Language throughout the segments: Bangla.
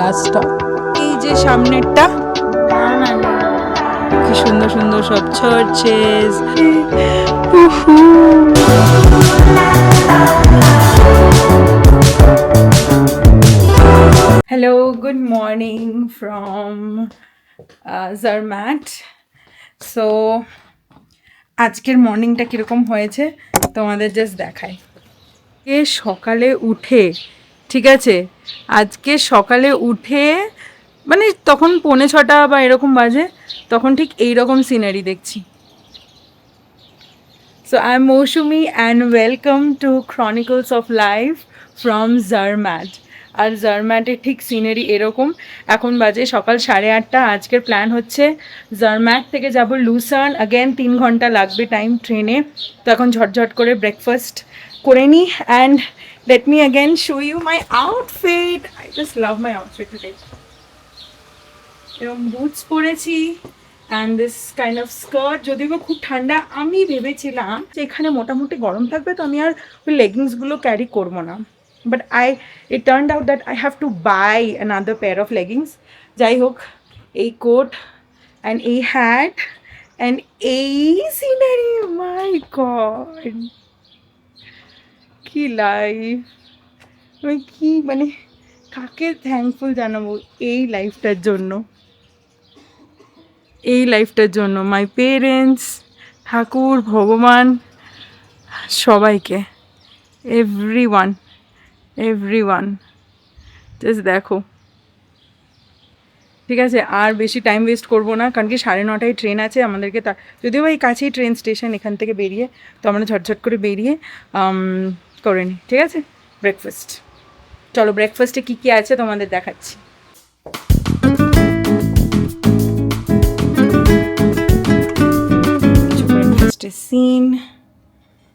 Last stop. এই যে সামনেরটা, কি সুন্দর সুন্দর সব churches. Hello, good morning from Zermatt. So আজকের মর্নিংটা কীরকম হয়েছে তোমাদের জাস্ট দেখাই। সকালে উঠে, ঠিক আছে, আজকে সকালে উঠে মানে তখন 5:45 বা এরকম বাজে, তখন ঠিক এইরকম সিনারি দেখছি। So I am Mousumi and welcome to chronicles of life from Zermatt. আর জারম্যাটের ঠিক সিনারি এরকম। এখন বাজে সকাল 8:30। আজকের প্ল্যান হচ্ছে জারম্যাট থেকে যাব লুসার্ন। অ্যাগেন 3 ঘন্টা লাগবে টাইম ট্রেনে। তো এখন ঝটঝট করে ব্রেকফাস্ট করে নিই। And let me again show you my outfit. I just love my outfit today. এরকম বুটস পরেছি and this kind of skirt. যদিও খুব ঠান্ডা, আমি ভেবেছিলাম যে এখানে মোটামুটি গরম থাকবে, তো আমি আর ওই লেগিংসগুলো ক্যারি করবো না, but it turned out that I have to buy another pair of leggings. যাই হোক, এই কোট and এই হ্যাট and এই সিনারি, মাই গড কি লাইফ! আমি কি মানে কাকে থ্যাঙ্কফুল জানাবো এই লাইফটার জন্য, এই লাইফটার জন্য। মাই পেরেন্টস, ঠাকুর, ভগবান, সবাইকে, এভরিওয়ান জাস্ট দেখো। ঠিক আছে, আর বেশি টাইম ওয়েস্ট করবো না, কারণ কি 9:30টায় ট্রেন আছে আমাদেরকে। যদিও এই কাছেই ট্রেন স্টেশন, এখান থেকে বেরিয়ে তো আমরা ঝটঝট করে বেরিয়ে করে নিই। ঠিক আছে, ব্রেকফাস্ট, চলো ব্রেকফাস্টে কী কী আছে তোমাদের দেখাচ্ছি। ব্রেকফাস্টে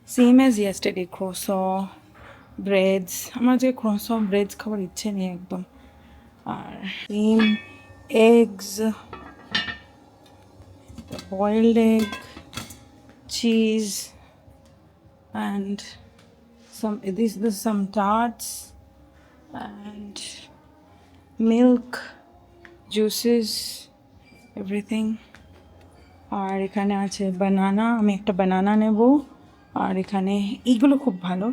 same as yesterday, croissant, breads. আমার যে croissant ব্রেডস খাবার ইচ্ছে নেই একদম। আর same eggs, boiled egg, cheese, and some tarts and milk, juices, everything. আর এখানে আছে বানানা, আমি একটা বানানা নেব। আর এখানে এইগুলো খুব ভালো,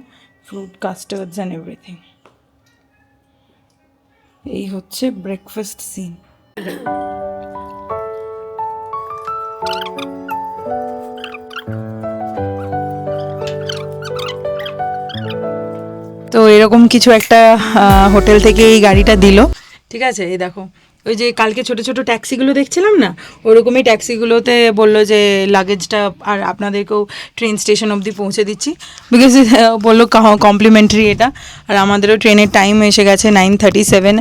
ফ্রুট কাস্টার্ডস অ্যান্ড এভরিথিং। এই হচ্ছে ব্রেকফাস্ট সিন। তো এরকম কিছু একটা হোটেল থেকে এই গাড়িটা দিল। ঠিক আছে, এই দেখো, ওই যে কালকে ছোট ছোট ট্যাক্সিগুলো দেখছিলাম না, ওরকমই ট্যাক্সিগুলোতে বললো যে লাগেজটা আর আপনাদেরকেও ট্রেন স্টেশন অবধি পৌঁছে দিচ্ছি, বিকজ বললো কমপ্লিমেন্টারি এটা। আর আমাদেরও ট্রেনের টাইম এসে গেছে 9:37।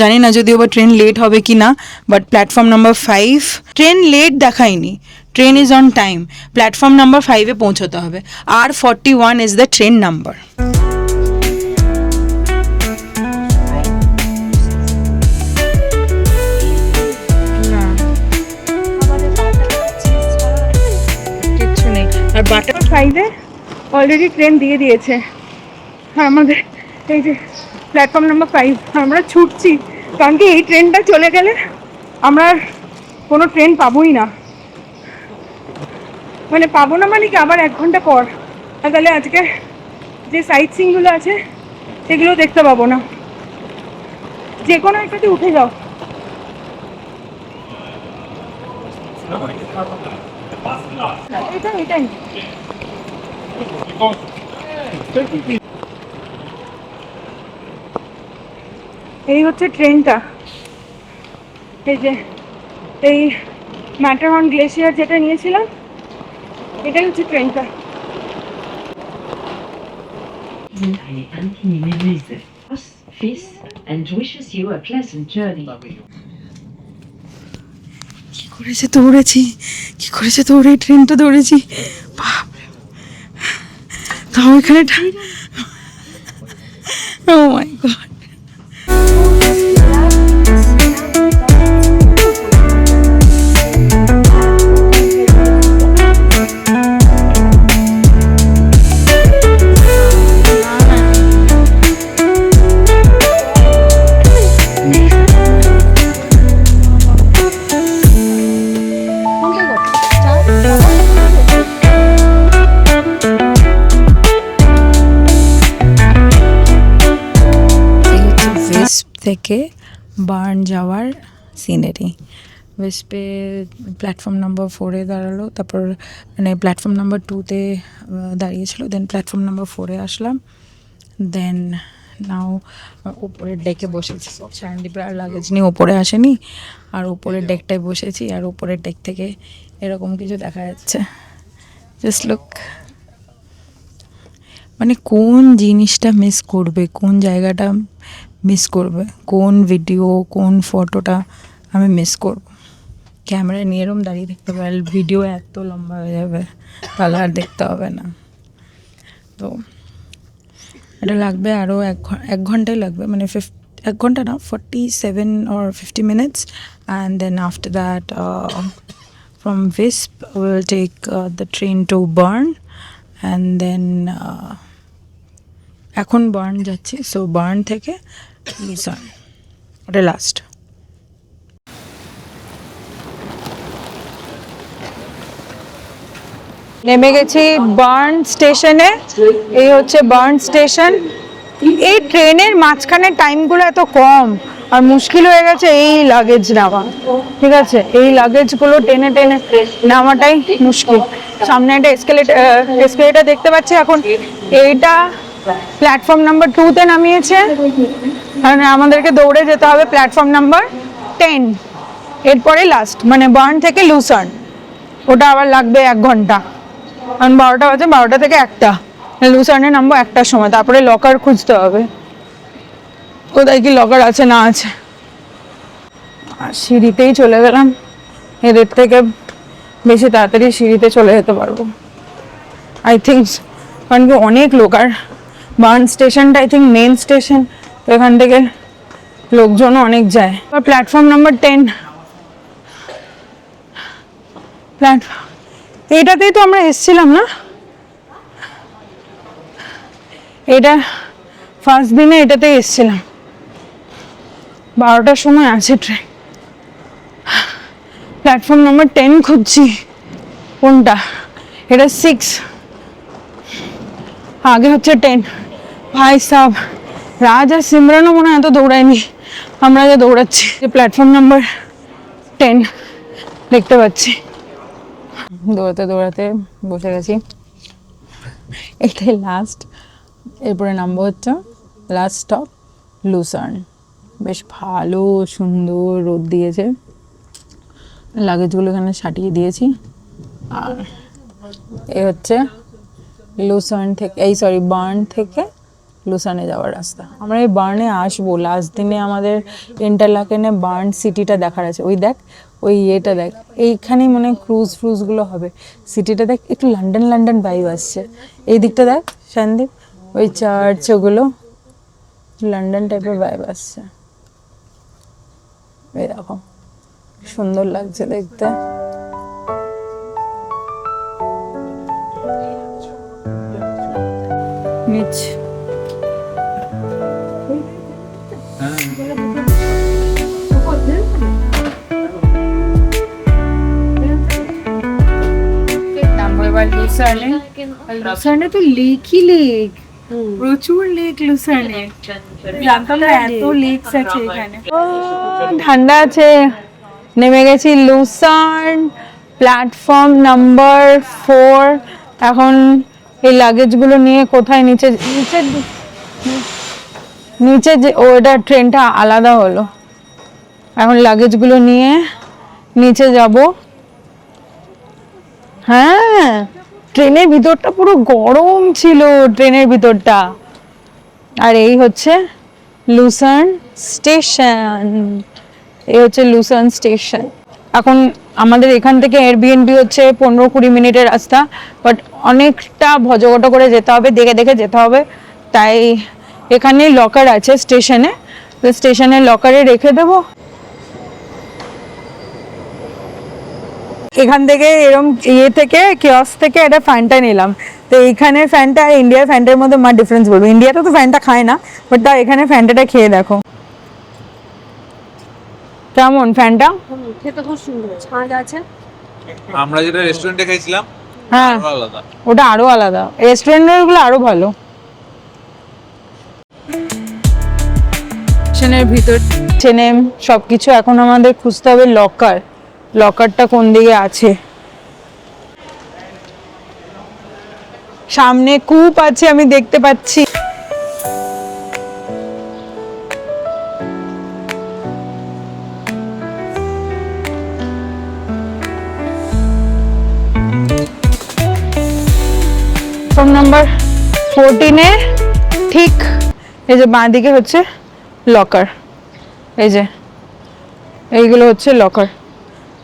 জানি না যদিও বা ট্রেন লেট হবে কি না, but platform number 5 train late দেখায়নি, train is on time. Platform number 5-এ পৌঁছতে হবে। R41 is the train number. আর বাটার 5-এ অলরেডি ট্রেন দিয়ে দিয়েছে। আর আমাদের এই যে প্ল্যাটফর্ম নাম্বার 5, আমরা ছুটছি, কারণ কি এই ট্রেনটা চলে গেলে আমরা কোনো ট্রেন পাবোই না। মানে পাবো না মানে কি, আবার 1 ঘন্টা পর। আর তাহলে আজকে যে সাইট সিনগুলো আছে সেগুলো দেখতে পাবো না। যে কোনো একটাতে উঠে যাও। এটাই এই হচ্ছে ট্রেনটা। এই যে এই ম্যাটারহর্ন গ্লেশিয়ার যেটা নিয়েছিলাম, এটাই হচ্ছে ট্রেনটা। কি করেছে দৌড়েছি, কি করেছে দৌড়ে ট্রেনটা দৌড়েছি, তাও এখানে ও মাই গড। থেকে বার্ন যাওয়ার সিনারি। ভিসপে প্ল্যাটফর্ম নাম্বার 4-এ দাঁড়ালো, তারপর মানে প্ল্যাটফর্ম নাম্বার 2-তে দাঁড়িয়েছিল, দেন প্ল্যাটফর্ম নাম্বার 4-এ আসলাম, দেন নাও উপরের ডেকে বসেছি। শায়নদীপের আর লাগেজ নিয়ে ওপরে আসেনি, আর উপরের ডেকটায় বসেছি, আর উপরের ডেক থেকে এরকম কিছু দেখা যাচ্ছে। জাস্ট লুক, মানে কোন জিনিসটা মিস করবে, কোন জায়গাটা মিস করবে, কোন ভিডিও কোন ফটোটা আমি মিস করব। ক্যামেরা নিয়ে এরম দাঁড়িয়ে দেখতে পারে, ভিডিও এত লম্বা হয়ে যাবে, তাহলে আর দেখতে হবে না। তো এটা লাগবে আরও 1 ঘন্টাই লাগবে, মানে 1 ঘন্টা না, 47 or 50 minutes, and then after that from Visp we'll take the train to Bern, and then এখন বার্ন যাচ্ছি, সো বার্ন থেকে লুসার্ন, ওটা লাস্ট। নেমে গেছি বার্ন স্টেশনে। এই হচ্ছে বার্ন স্টেশন। এই ট্রেনের মাঝখানে টাইমগুলো এত কম, আর মুশকিল হয়ে গেছে এই লাগেজ নেওয়া। ঠিক আছে, এই লাগেজগুলো টেনে টেনে নেওয়াটাই মুশকিল। সামনে একটা এসকেলেটার দেখতে পাচ্ছি। এখন এইটা প্ল্যাটফর্ম নাম্বার 2-তে নামিয়েছে, মানে আমাদেরকে দৌড়ে যেতে হবে প্ল্যাটফর্ম নাম্বার 10, এরপরে লাস্ট, মানে বার্ন থেকে লুসার্ন। ওটা আবার লাগবে 1 ঘন্টা, কারণ 12টা বাজে, 12টা থেকে 1টা, লুসার্নে নামবো 1টার সময়। তারপরে লকার খুঁজতে হবে, কোথায় কি লকার আছে না আছে। আর সিঁড়িতেই চলে গেলাম, এদের থেকে বেশি তাড়াতাড়ি সিঁড়িতে চলে যেতে পারবো আই থিঙ্ক, কারণ কি অনেক লোক। আর বার্ন স্টেশনটা আই থিঙ্ক মেন স্টেশন, তো এখান থেকে লোকজনও অনেক যায়। প্ল্যাটফর্ম নাম্বার 10, প্ল্যাটফর্ম এইটাতেই তো আমরা এসছিলাম না, এটা ফার্স্ট দিনে এটাতেই এসছিলাম। 12টার সময় আছে ট্রেন। প্ল্যাটফর্ম নাম্বার 10 খুঁজছি, কোনটা? এটা 6, আগে হচ্ছে 10। ভাই সাহ, রাজ আর সিমরানও মনে হয় এত দৌড়ায়নি, আমরা যা দৌড়াচ্ছি। প্ল্যাটফর্ম নাম্বার 10 দেখতে পাচ্ছি। দৌড়াতে দৌড়াতে বসে গেছি, এটাই লাস্ট। এরপরে নামবো হচ্ছে লাস্ট স্টপ লুসার্ন। বেশ ভালো সুন্দর রোদ দিয়েছে, লাগেজগুলো এখানে সাটিয়ে দিয়েছি। আর এই হচ্ছে লুসার্ন থেকে, বার্ন থেকে লুসার্নে যাওয়ার রাস্তা। আমরা এই বার্নে আসবো লাস্ট দিনে, আমাদের ইন্টারলাকেনে বার্ন সিটিটা দেখার আছে। ওই দেখ, ওই ইয়েটা দেখ, এইখানেই মনে হয় ক্রুজগুলো হবে। সিটিটা দেখ, একটু লন্ডন ভাইব আসছে। এই দিকটা দেখ সন্দীপ, ওই চার্চ, ওগুলো লন্ডন টাইপের ভাইব আসছে। এই দেখো, সুন্দর লাগছে দেখতে। নিচ লুসার্নে তো লেকই লেক, প্রচুর লেক লুসার্নে। জানতাম না এত লেকস আছে এখানে। ঠান্ডা আছে। নেমে গেছি লুসার্ন, প্ল্যাটফর্ম নাম্বার 4। এখন এই লাগেজগুলো নিয়ে কোথায়, নিচে যে ওটা ট্রেনটা আলাদা হলো। এখন লাগেজগুলো নিয়ে নিচে যাব। হ্যাঁ, ট্রেনের ভিতরটা পুরো গরম ছিল, ট্রেনের ভিতরটা। আর এই হচ্ছে লুসার্ন স্টেশন, এখন আমাদের এখান থেকে এয়ারবিএনবি হচ্ছে 15-20 মিনিটের রাস্তা, বাট অনেকটা ভজঘট করে যেতে হবে, দেখে দেখে যেতে হবে। তাই এখানে লকার আছে স্টেশনে, তো স্টেশনের লকারে রেখে দেবো। এখান থেকে এরম থেকে কিয়স্ক থেকে একটা ফ্যানটা নিলাম। তো এইখানে ফ্যানটা আর ইন্ডিয়ার ফ্যানটার মধ্যে মা ডিফারেন্স বলবো। ইন্ডিয়াতে তো ফ্যানটা খায় না, বাট তাও এখানে ফ্যানটাটা খেয়ে দেখো কেমন। ফ্যানটা খেতে খুব সুন্দর, ছাঁচ আছে। আমরা যেটা রেস্টুরেন্টে খাইছিলাম, হ্যাঁ আলাদা, ওটা আরো আলাদা। রেস্টুরেন্টের গুলো আরো ভালো। স্টেশনের ভিতর চেনেম সব কিছু। এখন আমাদের খুঁজতে হবে লকারটা কোন দিকে আছে। সামনে কূপ আছে আমি দেখতে পাচ্ছি। ফোন নাম্বার 14-এ ঠিক এই যে বাঁ দিকে হচ্ছে লকার, এই যে এইগুলো হচ্ছে লকার।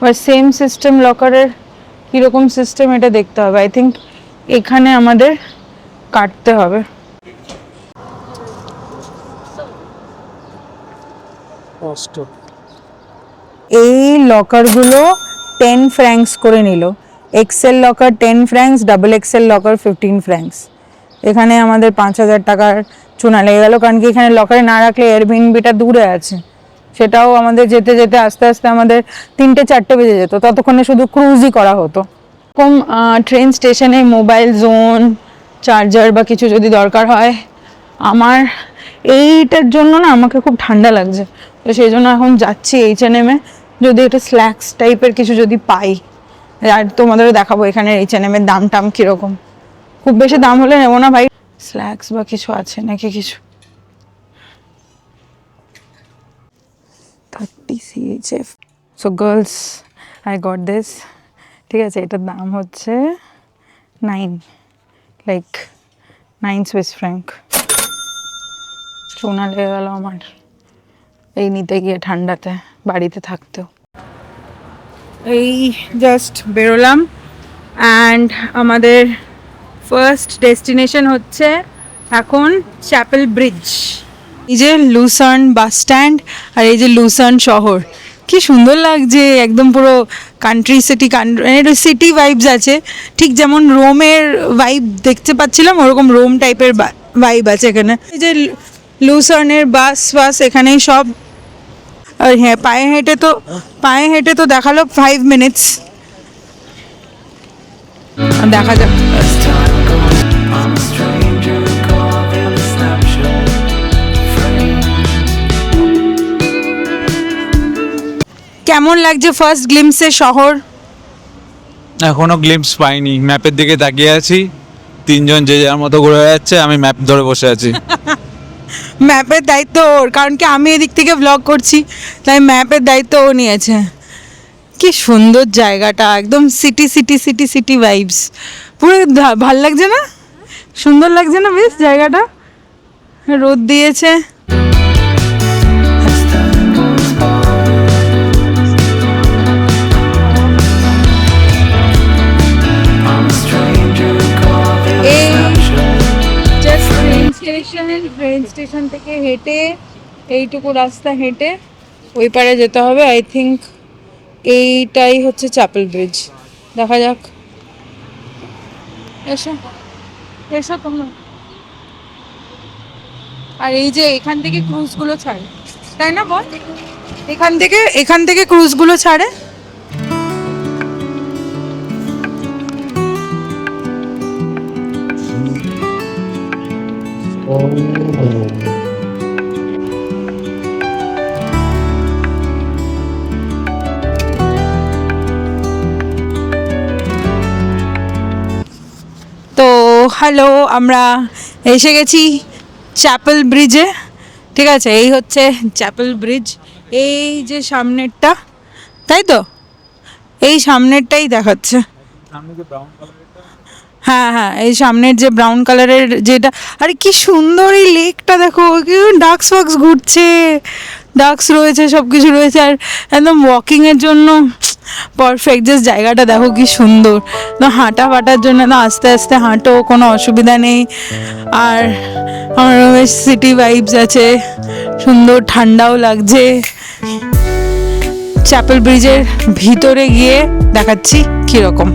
আর সেম সিস্টেম লকারের কীরকম সিস্টেম এটা দেখতে হবে। আই থিঙ্ক এখানে আমাদের কাটতে হবে। এই লকারগুলো 10 ফ্র্যাঙ্কস করে নিল। Excel locker 10 francs, double excel locker 15 francs. এখানে আমাদের 5,000 টাকার চুনা লেগে গেল, কারণ কি এখানে লকারে না রাখলে এয়ারবিএনবিটা দূরে আছে, সেটাও আমাদের যেতে যেতে আস্তে আস্তে আমাদের 3-4 বেজে যেত, ততক্ষণে শুধু ক্রুজই করা হতো। এরকম ট্রেন স্টেশনে মোবাইল জোন, চার্জার বা কিছু যদি দরকার হয়, আমার এইটার জন্য না আমাকে খুব ঠান্ডা লাগছে, তো সেই জন্য এখন যাচ্ছি H&M-এ, যদি এটা স্ল্যাক্স টাইপের কিছু যদি পাই। আর তোমাদেরও দেখাবো এখানে H&M-এর দাম টাম কীরকম। খুব বেশি দাম হলে নেবো না ভাই, স্ল্যাক্স বা কিছু আছে নাকি কিছু। 30 CHF। So girls, I got this. ঠিক আছে, এটার দাম হচ্ছে 9 সুইস ফ্র্যাঙ্ক। চুনা লেগে গেল আমার এই নিতে গিয়ে ঠান্ডাতে, বাড়িতে থাকতেও। এই জাস্ট বেরোলাম অ্যান্ড আমাদের ফার্স্ট ডেস্টিনেশন হচ্ছে এখন চ্যাপেল ব্রিজ। এই যে লুসার্ন বাস স্ট্যান্ড আর এই যে লুসার্ন শহর, কি সুন্দর লাগছে, একদম পুরো কান্ট্রি সিটি ভাইবস আছে, ঠিক যেমন রোমের ভাইব দেখতে পাচ্ছিলাম ওরকম রোম টাইপের ভাইব আছে এখানে। এই যে লুসার্নের বাস এখানেই সব। আর হ্যাঁ, পায়ে হেঁটে তো দেখালো 5 মিনিটস। দেখা যাক কেমন লাগছে ফার্স্ট গ্লিমসে শহর। এখনো গ্লিম্পস পাইনি, ম্যাপের দিকে তাকিয়ে আছি, 3জন যে যার মতো ঘুরে যাচ্ছে, আমি ম্যাপ ধরে বসে আছি। ম্যাপের দায়িত্ব ওর, কারণ কি আমি এদিক থেকে ব্লগ করছি, তাই ম্যাপের দায়িত্ব ও নিয়েছে। কি সুন্দর জায়গাটা, একদম সিটি ভাইবস, পুরো ভাল লাগছে না, সুন্দর লাগছে না বেশ জায়গাটা। রোদ দিয়েছে। ট্রেন স্টেশন থেকে হেঁটে এইটুকু রাস্তা হেঁটে ওই পারে যেতে হবে। আই থিঙ্ক এইটাই হচ্ছে চ্যাপেল ব্রিজ। দেখা যাক, এসো তোমরা। আর এই যে এখান থেকে ক্রুজগুলো ছাড়ে, তাই না বল? এখান থেকে ক্রুজগুলো ছাড়ে। তো হ্যালো, আমরা এসে গেছি চ্যাপেল ব্রিজে। ঠিক আছে, এই হচ্ছে চ্যাপেল ব্রিজ। এই যে সামনেরটা, তাই তো, এই সামনেরটাই দেখাচ্ছে। হ্যাঁ, এই সামনের যে ব্রাউন কালারের যেটা, আরে কি সুন্দর এই লেকটা দেখো, ডাক্স ফাক্স ঘুরছে, ডাক্স রয়েছে, সব কিছু রয়েছে, আর একদম ওয়াকিংয়ের জন্য পারফেক্ট। জাস্ট জায়গাটা দেখো কি সুন্দর, তো হাঁটা ফাটার জন্য তো আস্তে আস্তে হাঁটো, কোনো অসুবিধা নেই। আর আমার বেশ সিটি ভাইবস আছে, সুন্দর ঠান্ডাও লাগছে। চ্যাপেল ব্রিজের ভিতরে গিয়ে দেখাচ্ছি কীরকম।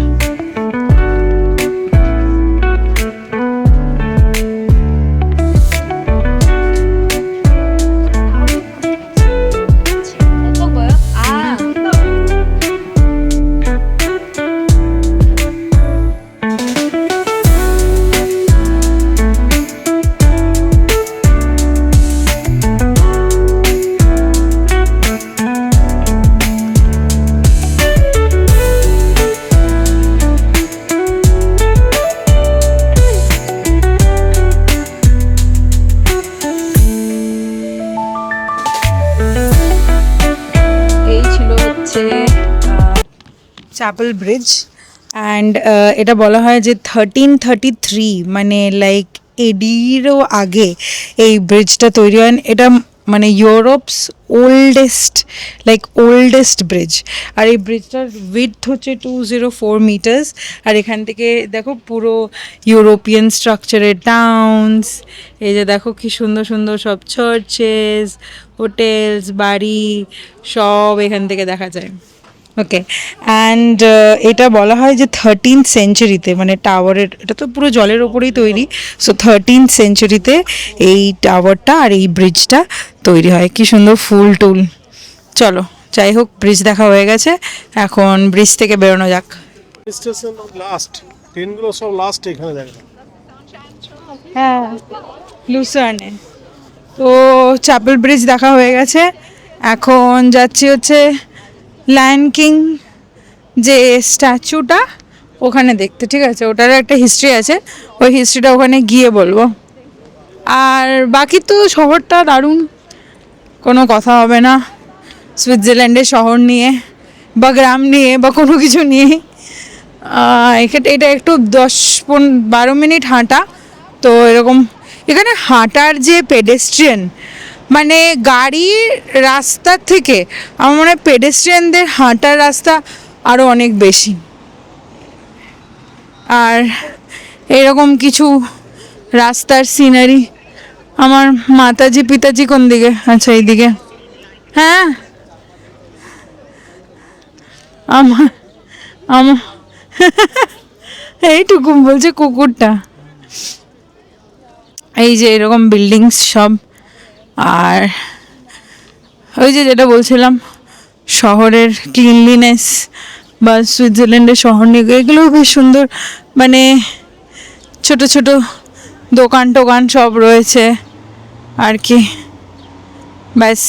হচ্ছে চ্যাপেল ব্রিজ অ্যান্ড এটা বলা হয় যে 1333 মানে লাইক এডিরও আগে এই ব্রিজটা তৈরি হয়। এটা মানে ইউরোপস ওল্ডেস্ট ব্রিজ। আর এই ব্রিজটার উইডথ হচ্ছে 204 মিটার্স। আর এখান থেকে দেখো পুরো ইউরোপিয়ান স্ট্রাকচারের টাউনস, এই যে দেখো কি সুন্দর সুন্দর সব চার্চেস, হোটেলস, বাড়ি সব এখান থেকে দেখা যায়। ওকে, অ্যান্ড এটা বলা হয় যে 13th সেঞ্চুরিতে, মানে টাওয়ারের, এটা তো পুরো জলের ওপরেই তৈরি, সো 13th সেঞ্চুরিতে এই টাওয়ারটা আর এই ব্রিজটা তৈরি হয়। কি সুন্দর ফুল টুল। চলো যাই হোক, ব্রিজ দেখা হয়ে গেছে, এখন ব্রিজ থেকে বেরোনো যাক। স্টেশন লাস্ট, ট্রেনগুলো সব লাস্ট এখানে দেখলাম। হ্যাঁ, লুসার্নে। তো চ্যাপেল ব্রিজ দেখা হয়ে গেছে, এখন যাচ্ছি হচ্ছে লায়ন কিং যে স্ট্যাচুটা ওখানে দেখতে। ঠিক আছে, ওটারও একটা হিস্ট্রি আছে, ওই হিস্ট্রিটা ওখানে গিয়ে বলবো। আর বাকি তো শহরটা দারুণ, কোনো কথা হবে না সুইজারল্যান্ডের শহর নিয়ে বা গ্রাম নিয়ে বা কোনো কিছু নিয়ে। এটা একটু 10-12 মিনিট হাঁটা, তো এরকম এখানে হাঁটার যে পেডেস্ট্রিয়ান, মানে গাড়ির রাস্তার থেকে আমার মনে হয় পেডেস্ট্রিয়ানদের হাঁটার রাস্তা আরও অনেক বেশি। আর এরকম কিছু রাস্তার সিনারি। আমার মাতাজি পিতাজি কোন দিকে? আচ্ছা এইদিকে। হ্যাঁ, আমার আমার এইটুকু বলছে কুকুরটা। এই যে এরকম বিল্ডিংস সব, আর ওই যে যেটা বলছিলাম শহরের ক্লিনলিনেস বা সুইজারল্যান্ডের শহর নিয়ে, এগুলোও বেশ সুন্দর, মানে ছোট ছোট দোকান টোকান সব রয়েছে আর কি। ব্যাস,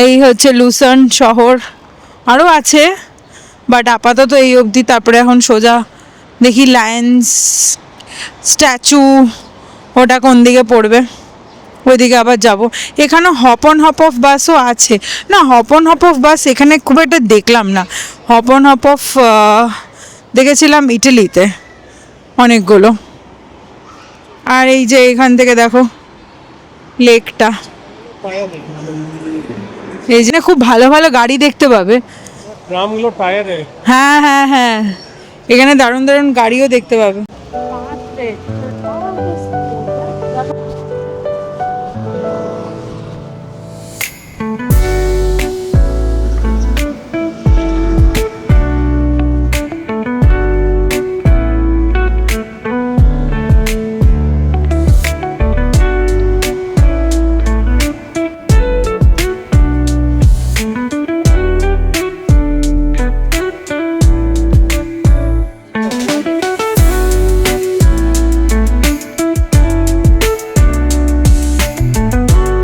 এই হচ্ছে লুসার্ন শহর, আরও আছে বাট আপাতত এই অবধি। তারপরে এখন সোজা দেখি লায়ন্স স্ট্যাচু, ওটা কোন দিকে পড়বে, ওইদিকে আবার যাব। এখানে হপ অফ বাসও আছে না, হপ অফ বাস এখানে খুব একটা দেখলাম না। হপ অফ দেখেছিলাম ইটালিতে অনেকগুলো। আর এই যে এখান থেকে দেখো লেকটা, এই জন্য খুব ভালো ভালো গাড়ি দেখতে পাবে। গ্রামগুলো টায়ারে। হ্যাঁ হ্যাঁ হ্যাঁ, এখানে দারুণ দারুণ গাড়িও দেখতে পাবে।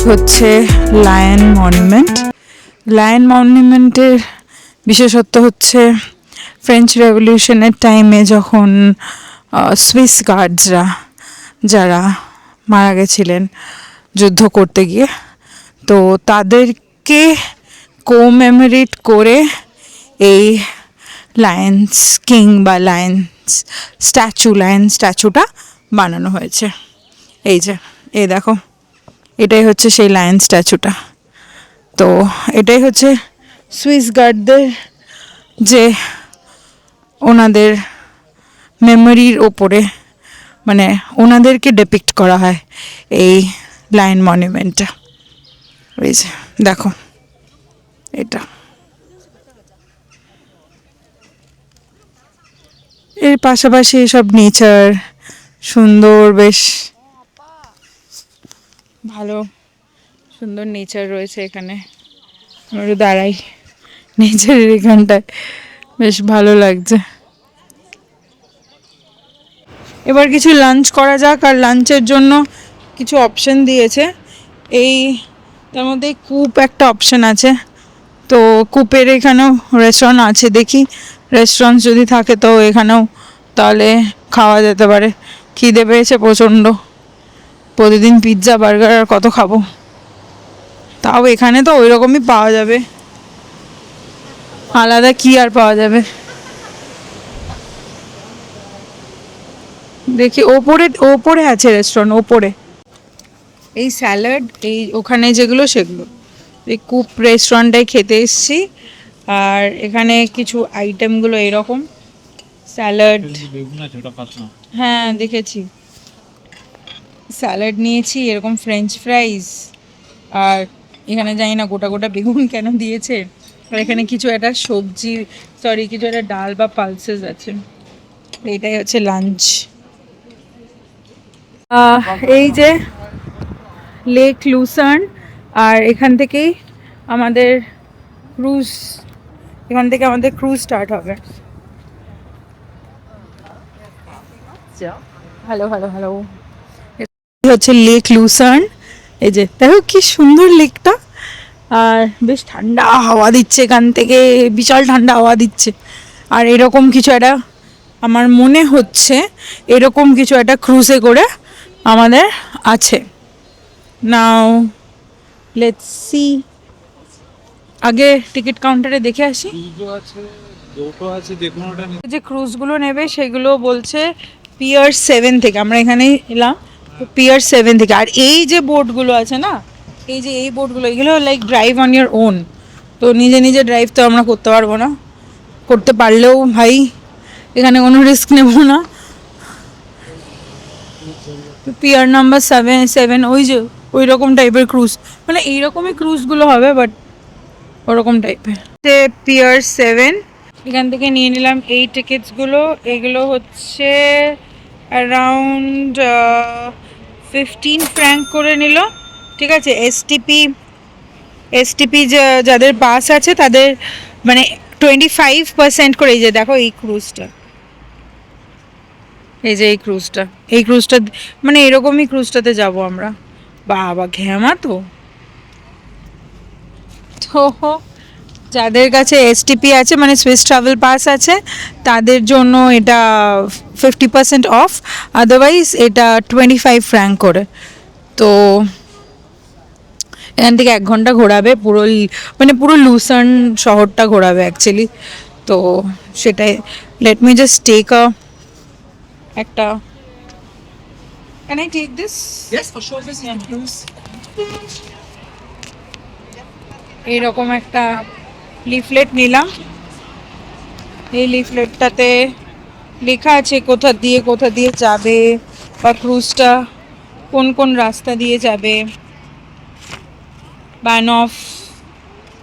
হচ্ছে লায়ন মনুমেন্ট। লায়ন মনুমেন্টের বিশেষত্ব হচ্ছে ফ্রেঞ্চ রেভলিউশনের টাইমে যখন সুইস গার্ডসরা যারা মারা গেছিলেন যুদ্ধ করতে গিয়ে, তো তাদেরকে কোমেমোরেট করে এই লায়ন্স কিং বা লায়ন স্ট্যাচুটা বানানো হয়েছে। এই যে এই দেখো, এটাই হচ্ছে সেই লায়ন স্ট্যাচুটা। তো এটাই হচ্ছে সুইস গার্ডদের যে ওনাদের মেমোরির ওপরে, মানে ওনাদেরকে ডেপিক্ট করা হয় এই লায়ন মনুমেন্টটা। এই যে দেখো এটা, এর পাশাপাশি সব নেচার সুন্দর, বেশ ভালো সুন্দর নেচার রয়েছে এখানে। আমরা দাঁড়াই নেচারের এখানটায়, বেশ ভালো লাগছে। এবার কিছু লাঞ্চ করা যাক, আর লাঞ্চের জন্য কিছু অপশন দিয়েছে। এই তার মধ্যে কূপ একটা অপশন আছে, তো কূপের এখানেও রেস্টুরেন্ট আছে, দেখি রেস্টুরেন্ট যদি থাকে তো এখানেও তাহলে খাওয়া যেতে পারে। খিদে পেয়েছে প্রচণ্ড, প্রতিদিন পিৎজা বার্গার আর কত খাবো, তাও এখানে তো ওই রকমই পাওয়া যাবে। আলাদা কি আর পাওয়া যাবে। দেখি ওপরে ওপরে আছে রেস্টুরেন্ট ওপরে। এই স্যালাড এই ওখানে যেগুলো সেগুলো, এই কুপ রেস্টুরেন্টটায় খেতে এসেছি। আর এখানে কিছু আইটেমগুলো এরকম স্যালাড, হ্যাঁ দেখেছি, স্যালাড নিয়েছি, এরকম ফ্রেঞ্চ ফ্রাইজ, আর এখানে জানি না গোটা গোটা বেগুন কেন দিয়েছে। আর এখানে কিছু একটা সবজি, সরি কিছু একটা ডাল বা পালসেস আছে। এইটাই হচ্ছে লাঞ্চ। এই যে লেক লুসার্ন, আর এখান থেকেই আমাদের ক্রুজ, এখান থেকে আমাদের ক্রুজ স্টার্ট হবে। হ্যালো হ্যালো হ্যালো, হচ্ছে লেক লুসার্ন। এই যে দেখো কি সুন্দর লেকটা, আর বেশ ঠান্ডা হাওয়া দিচ্ছে এখান থেকে, বিশাল ঠান্ডা হাওয়া দিচ্ছে। আর এরকম কিছু একটা আমার মনে হচ্ছে, এরকম কিছু একটা ক্রুজে করে আমাদের আছে। নাও লেটস সি, আগে টিকিট কাউন্টারে দেখে আসি। যে ক্রুজগুলো নেবে সেগুলো বলছে পিয়ার 7 থেকে, আমরা এখানে এলাম পিয়ার 7 থেকে। আর এই যে বোটগুলো আছে না, এই যে এই বোটগুলো, এগুলো like drive on your own. তো নিজে নিজে ড্রাইভ তো আমরা করতে পারবো না, করতে পারলেও ভাই এখানে কোনো রিস্ক নেব না। পিয়ার নাম্বার 7, ওই যে ওই রকম টাইপের ক্রুজ, মানে এইরকমই ক্রুজগুলো হবে বাট ওরকম টাইপের। পিয়ার 7 এখান থেকে নিয়ে নিলাম এই টিকিটসগুলো। এগুলো হচ্ছে অ্যারাউন্ড 15 ফ্র্যাঙ্ক করে নিল, ঠিক আছে। এসটিপি যাদের পাস আছে তাদের মানে 25% করে। এই যে দেখো এই ক্রুজটা, এই যে এই ক্রুজটা মানে এরকমই ক্রুজটাতে যাব আমরা। বাবা ঘ্যামা তো। তো যাদের কাছে এসটিপি আছে মানে সুইস ট্রাভেল পাস আছে তাদের জন্য এটা 50% অফ, আদারওয়াইজ এটা 25 ফ্র্যাঙ্ক করে। তো এখান থেকে 1 ঘন্টা ঘোরাবে, পুরো মানে পুরো লুসার্ন শহরটা ঘোরাবে অ্যাকচুয়ালি। তো সেটাই, লেট মি জাস্ট টেক একটা, can I take this? Yes for sure, এইরকম একটা লিফলেট নিলাম। এই লিফলেটটাতে লেখা আছে কোথা দিয়ে যাবে, বা ক্রুজটা কোন কোন রাস্তা দিয়ে যাবে। বানফ,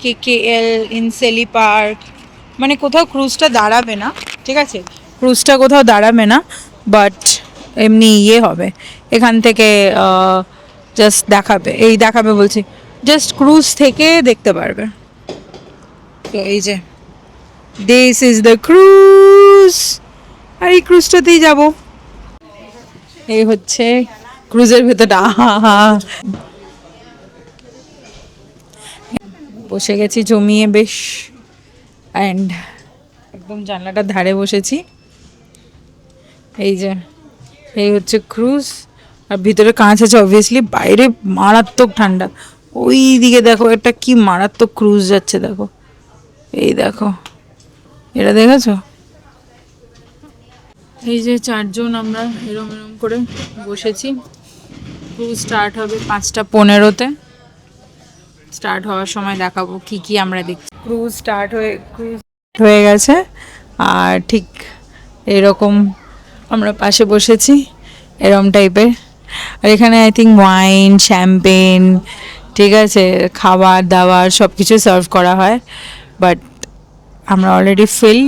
কেকেএল, ইনসেলি পার্ক, মানে কোথাও ক্রুজটা দাঁড়াবে না, ঠিক আছে, ক্রুজটা কোথাও দাঁড়াবে না, বাট এমনি ইয়ে হবে এখান থেকে জাস্ট দেখাবে, এই দেখাবে বলছি, জাস্ট ক্রুজ থেকে দেখতে পারবে। তো এই যে দিস ইজ দ্য ক্রুজ, আর এই ক্রুজটাতেই যাব। এই হচ্ছে ক্রুজের ভেতরটা, বসে গেছি জমিয়ে বেশ, অ্যান্ড একদম জানলাটার ধারে বসেছি। এই যে এই হচ্ছে ক্রুজ, আর ভিতরে কাঁচ আছে অবভিয়াসলি, বাইরে মারাত্মক ঠান্ডা। ওই দিকে দেখো একটা কি মারাত্মক ক্রুজ যাচ্ছে, দেখো এই দেখো, এটা দেখেছো? এই যে 4 জন আমরা এরম এরম করে বসেছি। ক্রুজ স্টার্ট হবে 5:15-তে। স্টার্ট হওয়ার সময় দেখাবো কি কি আমরা দেখছি। ক্রুজ হয়ে গেছে, আর ঠিক এরকম আমরা পাশে বসেছি এরম টাইপের। আর এখানে আই থিঙ্ক ওয়াইন, শ্যাম্পেন, ঠিক আছে, খাবার দাবার সব কিছু সার্ভ করা হয়। বাট আমরা অলরেডি ফিল,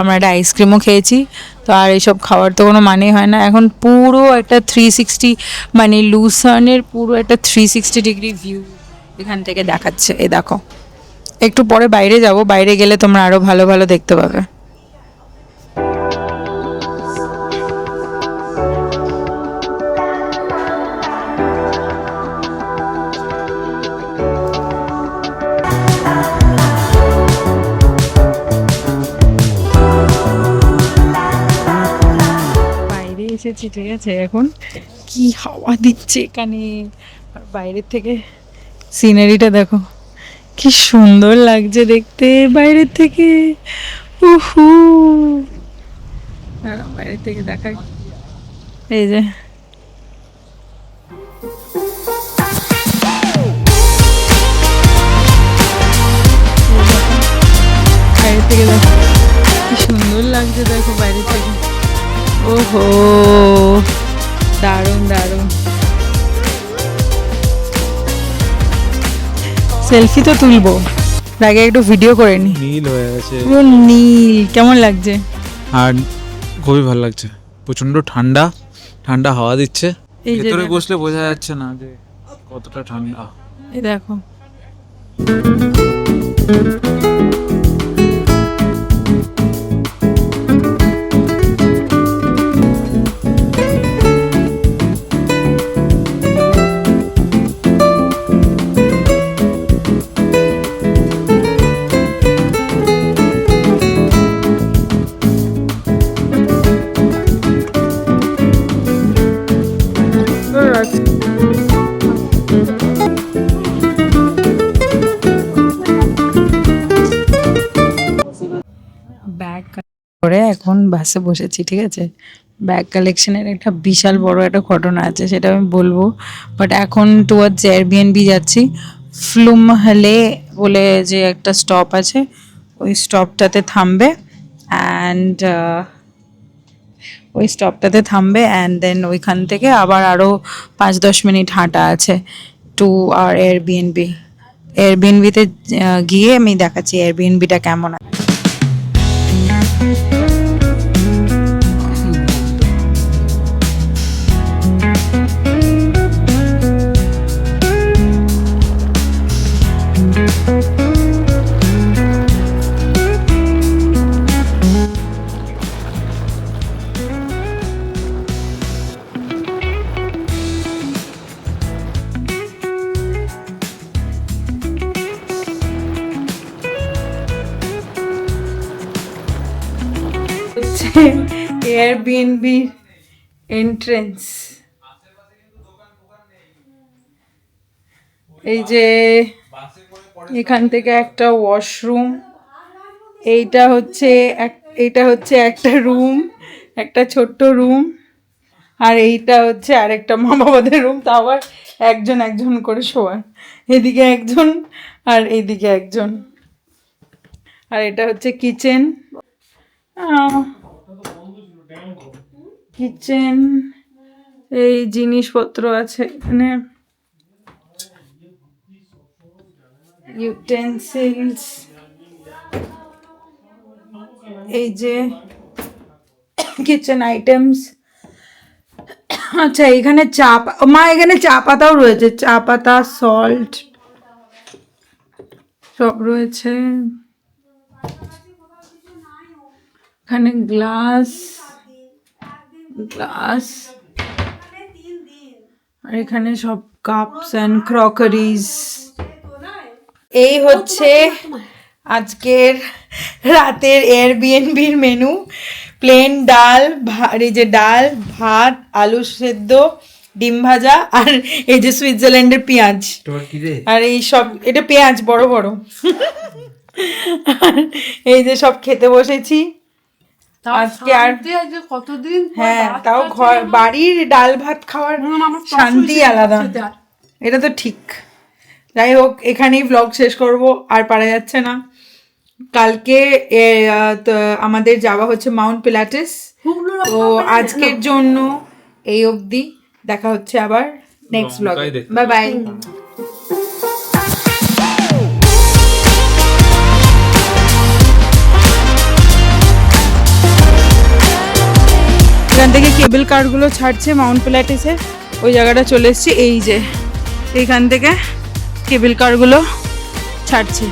আমরা একটা আইসক্রিমও খেয়েছি, তো আর এইসব খাওয়ার তো কোনো মানেই হয় না। এখন পুরো একটা 360 মানে লুসার্নের পুরো একটা 360 ডিগ্রি ভিউ এখান থেকে দেখাচ্ছে। এই দেখো, একটু পরে বাইরে যাব, বাইরে গেলে তোমরা আরও ভালো ভালো দেখতে পাবে। বাইরে এসেছি, ঠিক আছে, এখন কি হাওয়া দিচ্ছে এখানে, আর বাইরের থেকে সিনারিটা দেখো কি সুন্দর লাগছে দেখতে বাইরের থেকে। উহু, দাঁড়াও, বাইরের থেকে দেখাই। এই যে বাইরে থেকে দেখো কি সুন্দর লাগছে, দেখো বাইরে থেকে। ওহো, দারুণ দারুণ। সেলফি তো তুলবো, তার আগে একটু ভিডিও করে নি। নীল হয়ে গেছে পুরো নীল, কেমন লাগছে? আর খুবই ভালো লাগছে, প্রচন্ড ঠান্ডা ঠান্ডা হাওয়া দিচ্ছে। এই যে ভেতরে দেখো। বসলে বোঝা যাচ্ছে না যে কতটা ঠান্ডা। এই দেখো, ব্যাগ করে এখন বাসে বসেছি, ঠিক আছে। ব্যাগ কালেকশনের একটা বিশাল বড় একটা ঘটনা আছে, সেটা আমি বলবো। বাট এখন টুয়ার্ডস এয়ারবিএনবি যাচ্ছি। ফ্লুম হলে বলে যে একটা স্টপ আছে, ওই স্টপটাতে থামবে অ্যান্ড দেন ওইখান থেকে আবার আরও 5-10 মিনিট হাঁটা আছে টু আর এয়ারবিএনবিতে গিয়ে আমি দেখাচ্ছি এয়ারবিএনবিটা কেমন আছে। এয়ারবিএনবি এন্ট্রেন্স, এই যে এখান থেকে একটা ওয়াশরুম, এইটা হচ্ছে একটা রুম, একটা ছোট্ট রুম, আর এইটা হচ্ছে আরেকটা মা বাবাদের রুম, তা আবার একজন একজন করে শোয়ার, এদিকে একজন আর এইদিকে একজন। আর এটা হচ্ছে কিচেন, এই জিনিসপত্র আছে এখানে, ইউটেন্সিলস, এই যে কিচেন আইটেমস। আচ্ছা, এখানে এখানে চা পাতাও রয়েছে, চা পাতা, সল্ট সব রয়েছে। এখানে গ্লাস, আর এখানে সব কাপস অ্যান্ড ক্রকারিজ। এই হচ্ছে আজকের রাতের এয়ারবিএনবির মেনু। প্লেন ডাল, এই যে ডাল, ভাত, আলু সেদ্ধ, ডিম ভাজা, আর এই যে সুইজারল্যান্ডের পেঁয়াজ, আর এই সব, এটা পেঁয়াজ বড় বড়। এই যে সব খেতে বসেছি আজকে। আর কতদিন, হ্যাঁ, তাও বাড়ির ডাল ভাত খাওয়ার শান্তি আলাদা, এটা তো ঠিক। যাই হোক, এখানেই ব্লগ শেষ করব, আর পারা যাচ্ছে না। কালকে আমাদের যাওয়া হচ্ছে মাউন্ট পিলাটেস, তো আজকের জন্য এই অবধি। দেখা হচ্ছে আবার নেক্সট ব্লগে। Bye bye. এখান থেকে কেবল কারগুলো ছাড়ছে মাউন্ট পিলাটেসের, ওই জায়গাটা চলে এসেছি। এই যে এইখান থেকে কেবল কারগুলো ছাড়ছে।